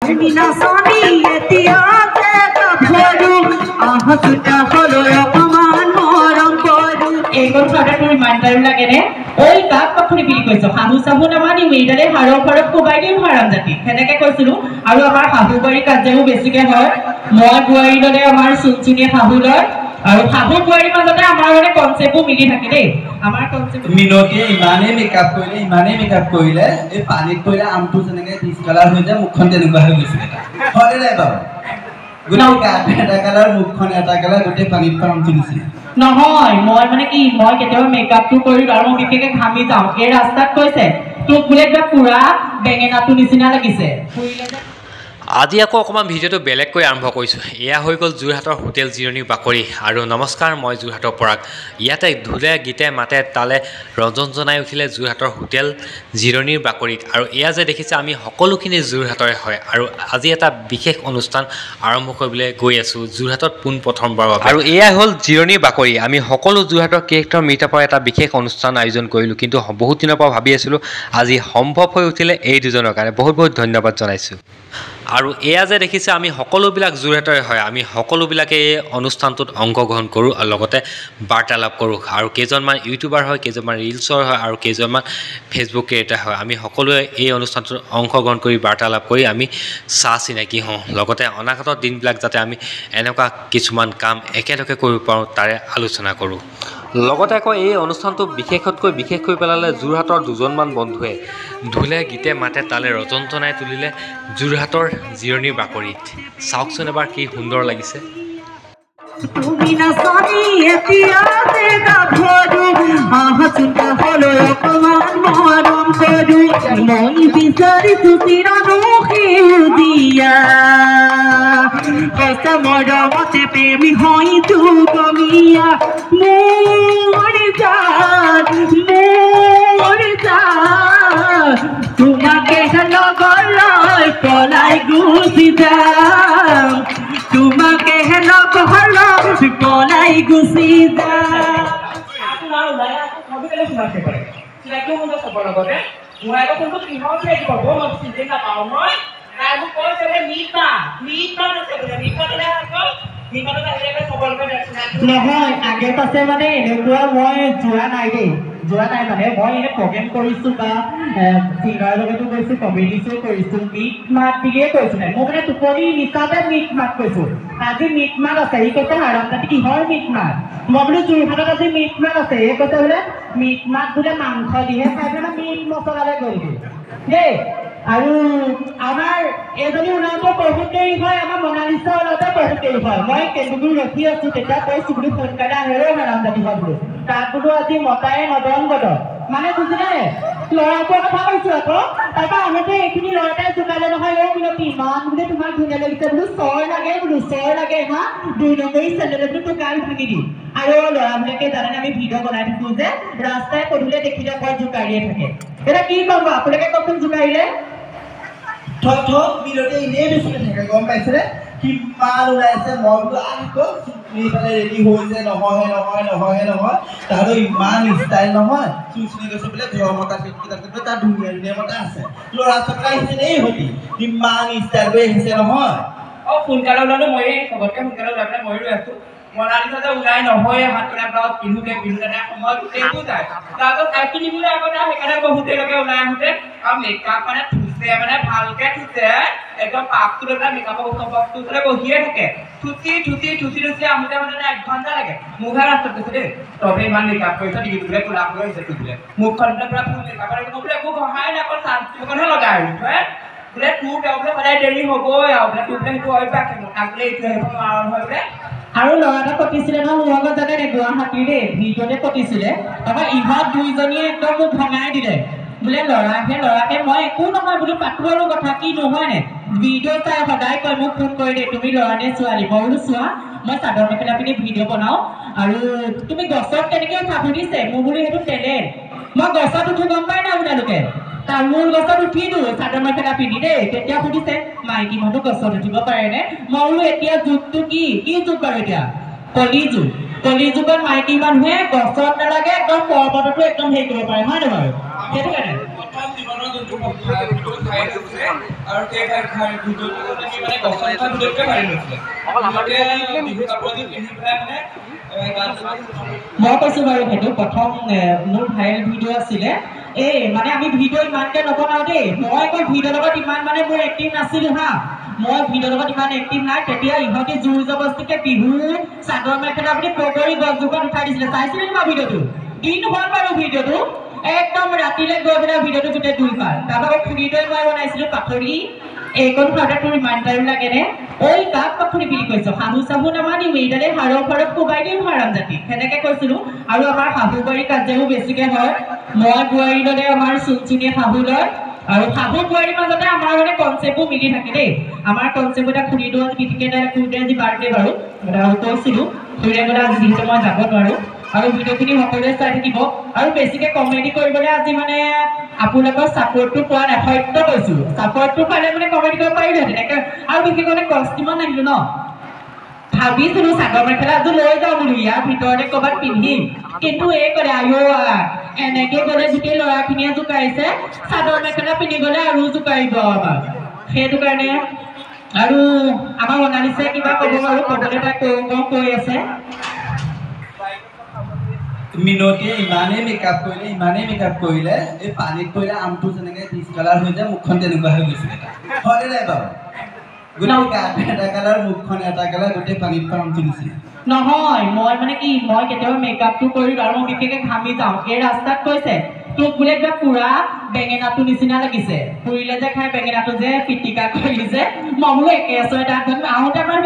তুমি না সানি এতিয়াতে ভৰু আহসুটা হলো অপমান মৰম কৰু এই কথাটা তুমি মানতাই লাগে নে ওই কাক পখৰি বুলি কৈছো হাহু সাহু নামানি মেইডালে হাৰৰ ঘৰত কোবাই দিও হাৰাম জাতি হেনেকে কৈছিলো আৰু আমাৰ হাহু বাৰী কাজেও বেছিকে হয় মই গুৱাৰী দলে আমাৰ সুনচুনিয়ে হাহু লয় আৰু হাহু গুৱাৰী মাজতে আমাৰ মানে কনসেপ্টও মিলি থাকে দেই আমাৰ কনসেপ্ট মিনতিয়ে ইমানে মেকআপ কৰিলে এই পানীত পৰিলে আমটো যেনেকে ডিসকালাৰ হৈ যায় মুখখন তেনেকুৱা হৈ গৈছে হয় নাই বাবু গোটেই গাটো এটা কালাৰ মুখখন এটা কালাৰ গোটেই পানীত আমটো দিছে নহয় মই মানে কি মই কেতিয়াবা মেকআপটো কৰি আৰু বিশেষকৈ ঘামি যাওঁ এই ৰাস্তাত কৈছে তোক বোলে কিবা পুৰা বেঙেনাটো নিচিনা লাগিছে আজি আকৌ অকণমান ভিডিঅ'টো বেলেগকৈ আৰম্ভ কৰিছোঁ এয়া হৈ গ'ল যোৰহাটৰ হোটেল জিৰণি বাকৰি আৰু নমস্কাৰ মই যোৰহাটৰ পৰাগ ইয়াতে ঢোলে গীতে মাতে তালে ৰঞ্জন জনাই উঠিলে যোৰহাটৰ হোটেল জিৰণিৰ বাকৰিত আৰু এয়া যে দেখিছে আমি সকলোখিনি যোৰহাটৰে হয় আৰু আজি এটা বিশেষ অনুষ্ঠান আৰম্ভ কৰিবলৈ গৈ আছোঁ যোৰহাটত পোনপ্ৰথমবাৰৰ বাবে আৰু এয়া হ'ল জিৰণিৰ বাকৰি আমি সকলো যোৰহাটৰ কেৰেক্টাৰ মিটআপৰ এটা বিশেষ অনুষ্ঠান আয়োজন কৰিলোঁ কিন্তু বহুত দিনৰ পৰা ভাবি আছিলোঁ আজি সম্ভৱ হৈ উঠিলে এই দুজনৰ কাৰণে বহুত বহুত ধন্যবাদ জনাইছোঁ আৰু এয়া যে দেখিছে আমি সকলোবিলাক যোৰহাটৰে হয় আমি সকলোবিলাকে এই অনুষ্ঠানটোত অংশগ্ৰহণ কৰোঁ আৰু লগতে বাৰ্তালাপ কৰোঁ আৰু কেইজনমান ইউটিউবাৰ হয় কেইজনমান ৰিলছৰ হয় আৰু কেইজনমান ফেচবুক ক্ৰিয়েটাৰ হয় আমি সকলোৱে এই অনুষ্ঠানটোত অংশগ্ৰহণ কৰি বাৰ্তালাপ কৰি আমি চিনাকি হওঁ লগতে অনাগত দিনবিলাক যাতে আমি এনেকুৱা কিছুমান কাম একেলগে কৰিব পাৰোঁ তাৰে আলোচনা কৰোঁ লগতে আকৌ এই অনুষ্ঠানটো বিশেষতকৈ বিশেষ কৰি পেলালে যোৰহাটৰ দুজনমান বন্ধুৱে ঢোলে গীতে মাতে তালে ৰজন জনাই তুলিলে যোৰহাটৰ জিৰণিৰ বাকৰিত চাওকচোন এবাৰ কি সুন্দৰ লাগিছে তুমি না সানি এতিয়াতে ভৰু আহসুটা হলো অপমান মৰম কৰু মই বিচাৰিছো চিৰদুখী দিয়া কষ্ট মৰমতে প্ৰেমী হয়তো গমিয়া মোৰ জান তোমাকে লগৰ লৈ পলাই গুচি যাম তোমাকে লগৰ লৈ পলাই গুচি যাম নহয় আগে পাছে মানে এনেকুৱা মই যোৱা নাই দেই মানে মই এনে প্ৰগ্ৰেম কৰিছোঁ বা চিংগাৰৰ লগতো গৈছোঁ কমেডি শ্ব' কৰিছোঁ মিট মাত বুলিয়ে কৈছোঁ মই মানে টোপনি নিচাতে মিট মাত কৈছোঁ আজি মিট মাত আছে ই কৈছে হাৰাম জাতি কিহৰ মিট মাত মই বোলো যোৰহাটত আজি মিট মাত আছে এই কৈছে বোলে মিট মাত বোলে মাংস দিহে খাই পেলাই মিট মছলালৈ গ'লগৈ দেই আৰু আমাৰ এজনী ওলাওঁতে বহুত দেৰি হয় আমাৰ মনালিছা ওলাওঁতে বহুত দেৰি হয় মই কেন্দুগুৰি ৰখি আছোঁ তেতিয়া কৈছোঁ বোলো সোনকালে আহেৰে হাৰাম জাতি হয় বোলো তাত বোলো আজি মতায়ে নদন গদন মানে বুজিলে ল'ৰাটোৰ কথা কৈছোঁ আকৌ তাৰপৰা আহোঁতে এইখিনি ল'ৰাটাই জোকালে নহয় অ' মিনতি ইমান বোলে তোমাক ধুনীয়া লাগিছে বোলো চৰ লাগে হা 2 নম্বৰী চেণ্ডেলে বোলো তোৰ গাল ভাঙি দিম আৰু ল'ৰাবিলাকে জানে আমি ভিডিঅ' বনাই থাকোঁ যে ৰাস্তাই পদূলিয়ে দেখিলে বৰ জোকাৰিয়ে থাকে এতিয়া কি ক'ম বাৰু আপোনালোকে কওকচোন জোকাৰিলে থ মিনতি এনেই বেছিকে থাকে গম পাইছেনে কিমান ওলাইছে মই বোলো আকৌ এইফালে ৰেডি হৈছে নহয় তাহাঁতৰ ইমান ষ্টাইল নহয় চুচনি গৈছে বোলে ঘৰৰ মতা ফিটকিট আছে বোলে তাৰ ধুনীয়া মতা আছে ল'ৰা চকা আহিছে নে ইহঁতি ইমান ষ্টাইল কৰি আহিছে নহয় সোনকালে ওলালো মই চবতকৈ সোনকালে ওলাই পেলাই মই ৰৈ আছোঁ মনালিছা যে ওলাই নহয় হাত পেলাই ব্লাউজ পিন্ধোতে সময় গোটেইটো যায় তাৰপিছত চাইকেল নিবলৈ আগতে সেইকাৰণে বহুত দেৰিলৈকে ওলাই আহোঁতে আৰু মেকআপ মানে মানে ভালকে থুচে একদম পাকটো এটা মেকআপৰ বক্সটো বহিয়ে থাকে থুচি আহোঁতে মানে 1 ঘণ্টা লাগে মুখা ৰাস্তাত গৈছে দেই তবে ইমান মেকআপ কৰিছে ডিগ্ৰী বোলে কোলা হৈ হৈছে বোলে মুখখন পুৰা ফুল মেকআপ কৰি বোলে একো ঘঁহাই নাই অকল চানস্ক্ৰীনখনহে লগাই আহিছোঁ বোলে তোৰ বোলে সদায় দেৰি হ'বই আৰু বোলে তোৰ বোলে সেইটো অভ্যাস মোটা বোলে এইটো আহিব নোৱাৰো নহয় বোলে আৰু ল'ৰা এটা পতিছিলে নহয় মোৰ লগত জানে গুৱাহাটীৰ দেই ভিডিঅ'তে পতিছিলে তাৰপৰা ইহঁত দুইজনীয়ে একদম মোক ভঙাই দিলে বোলে ল'ৰাকে মই একো নহয় বোলো পাতো আৰু কথা কি নহয়নে ভিডিঅ' চাই সদায় কয় মোক ফোন কৰি দে তুমি ল'ৰা নে ছোৱালী মই বোলো চোৱা মই চাদৰ মেখেলা পিন্ধি ভিডিঅ' বনাওঁ আৰু তুমি গছত কেনেকৈ উঠা সুধিছে মোৰ বোলো সেইটো টেলেণ্ট মই গছত উঠো গম পাই না আপোনালোকে তামোল গছত উঠি দিওঁ চাদৰ মেখেলা পিন্ধি দেই তেতিয়া সুধিছে মাইকী মানুহ গছত উঠিব পাৰেনে মই বোলো এতিয়া যুগটো কি যুগ বাৰু এতিয়া কলিযুগত মাইকী মানুহে গছত নালাগে একদম পৰ্বততো একদম হেৰি কৰিব পাৰে হয় নহয় সেইটো কাৰণে যোনটো ভিডিঅ'টো ভাইৰেল হৈছে আৰু সেই ভিডিঅ'টো মানে গছৰ ভিডিঅ'টোকে ভাইৰেল হৈছিলে বিহু কাপোৰ পিন্ধি পেলাই মানে মই কৈছো বাৰু সেইটো প্ৰথম মোৰ ভাইৰেল ভিডিঅ' আছিলে এই মানে আমি ভিডিঅ' ইমানকে নবনাও দেই মই আকৌ ভিডিঅ'ৰ লগত ইমান মানে মোৰ এক্টিভ নাছিলো হা মই ভিডিঅ'ৰ লগত ইমান এক্টিভ নাই তেতিয়া ইহঁতে জোৰ জবস্তিকে বিহু চাদৰ মেখেলা বুলি পগৰি গছজোপাত উঠাই দিছিলে চাইছিলে নি ভিডিঅ'টো দিন হ'ল বাৰু ভিডিঅ'টো একদম ৰাতিলে গৈ পেলাই ভিডিঅ'টো গোটেই দুই পাৰ তাৰপৰা খুৰীটোৱে মই বনাইছিলো পাখৰি এইকণ খাওঁতে তোৰ ইমান টাইম লাগেনে ঐ কাক পাখৰি বুলি কৈছ শাহু চাহু নামানিম এইডালে হাৰৰ ঘৰত কোবাই দিম হাৰাম জাতি সেনেকে কৈছিলো আৰু আমাৰ শাহু বোৱাৰী কাজিয়াও বেছিকে হয় মই বোৱাৰীৰ দৰে আমাৰ চুনচুনীয়ে শাহু লয় আৰু শাহু বোৱাৰীৰ মাজতে আমাৰ মানে কনচেপ্টবোৰ মিলি থাকে দেই আমাৰ কনচেপ্ট এটা খুৰীটো বিশেষকে খুৰীটোৱে আজি বাৰ্থডে বাৰু কৈছিলো খুৰীয়ে গ'লে আজি যিহেতু মই যাব নোৱাৰো আৰু ভিডিঅ'খিনি সকলোৱে চাই থাকিব আৰু বেছিকে কমেডি কৰিবলৈ আজি মানে আপোনালোকৰ ছাপোৰ্টটো পোৱা নাই সত্য কৈছো ছাপোৰ্টটো পালে মানে কমেডি কৰিব পাৰিলোহেঁতেন আৰু বিশেষকৈ কষ্টিমত নাহিলো ন ভাবিছিলো চাদৰ মেখেলা এযোৰ লৈ যাওঁ বুলি ইয়াৰ ভিতৰতে ক'ৰবাত পিন্ধিম কিন্তু এই কৰে এনেকে গ'লে গোটেই ল'ৰাখিনিয়ে জোকাৰিছে চাদৰ মেখেলা পিন্ধি গ'লে আৰু জোকাৰিব আমাক সেইটো কাৰণে আৰু আমাৰ মনালিছে কিবা ক'ব বাৰু ক'বলৈ তাই কৈ আছে মিনতিয়ে ইমানেই মেকআপ কৰিলে এই পানীত পৰিলে আমটো যেনেকৈ ডিছকালাৰ হৈ যায় মুখখন তেনেকুৱা হৈ গৈছিলে হয়নে নাই বাৰু গোটেই গাটো এটা কালাৰ মুখখন এটা কালাৰ গোটেই পানীত আমটো নিছিলে নহয় মই মানে কি মই কেতিয়াবা মেকআপটো কৰি আৰু মই বিশেষকৈ ঘামি যাওঁ এই ৰাস্তাত কৈছে তোক বোলে কিবা পুৰা বেঙেনাটো নিচিনা লাগিছে ফুৰিলে যে খাই বেঙেনাটো যে পিটিকা কৰিছে মই বোলো একে আছো তাত আহোঁতে আমাৰ